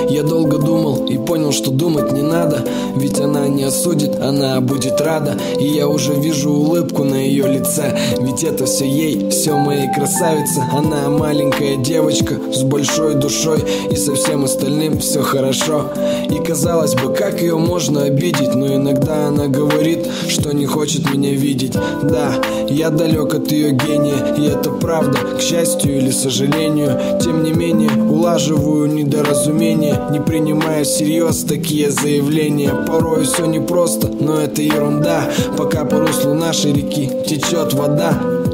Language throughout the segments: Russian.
Я долго думал и понял, что думать не надо. Ведь она не осудит, она будет рада. И я уже вижу улыбку на ее лице. Ведь это все ей, все моей красавице. Она маленькая девочка с большой душой. И со всем остальным все хорошо. И казалось бы, как ее можно обидеть? Но иногда она говорит, что не хочет меня видеть. Да, я далек от ее гения, и это правда, к счастью или сожалению. Тем не менее, улаживаю недоразумения, не принимая всерьез такие заявления. Порой все непросто, но это ерунда. Пока по руслу нашей реки течет вода,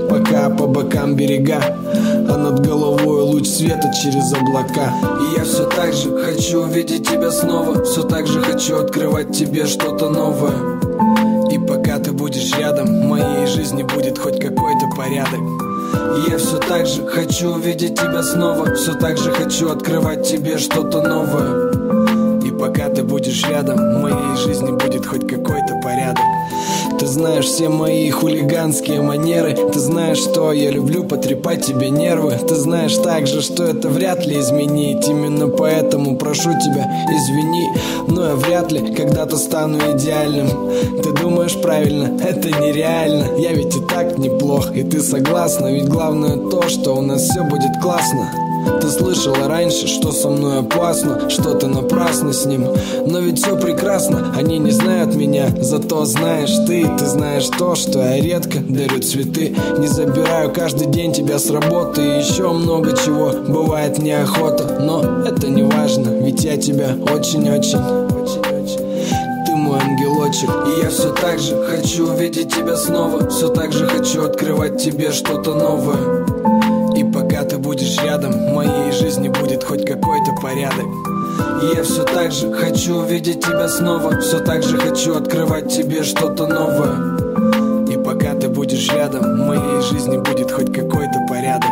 пока по бокам берега, а над головой луч света через облака. И я все так же хочу увидеть тебя снова, все так же хочу открывать тебе что-то новое. И пока ты будешь рядом, в моей жизни будет хоть какой-то порядок. И я все так же хочу увидеть тебя снова, все так же хочу открывать тебе что-то новое. И пока ты будешь рядом, в моей жизни будет хоть какой-то порядок. Ты знаешь все мои хулиганские манеры. Ты знаешь, что я люблю потрепать тебе нервы. Ты знаешь также, что это вряд ли изменить. Именно поэтому прошу тебя, извини, но я вряд ли когда-то стану идеальным. Ты думаешь правильно, это нереально. Я ведь и так неплох, и ты согласна. Ведь главное то, что у нас все будет классно. Ты слышала раньше, что со мной опасно, что ты напрасно с ним. Но ведь все прекрасно, они не знают меня. Зато знаешь ты знаешь то, что я редко дарю цветы. Не забираю каждый день тебя с работы. И еще много чего, бывает неохота. Но это не важно, ведь я тебя очень-очень. Ты мой ангелочек. И я все так же хочу увидеть тебя снова, все так же хочу открывать тебе что-то новое. И пока ты будешь рядом, в моей жизни будет хоть какой-то порядок. И я все так же хочу увидеть тебя снова, все так же хочу открывать тебе что-то новое. И пока ты будешь рядом, в моей жизни будет хоть какой-то порядок.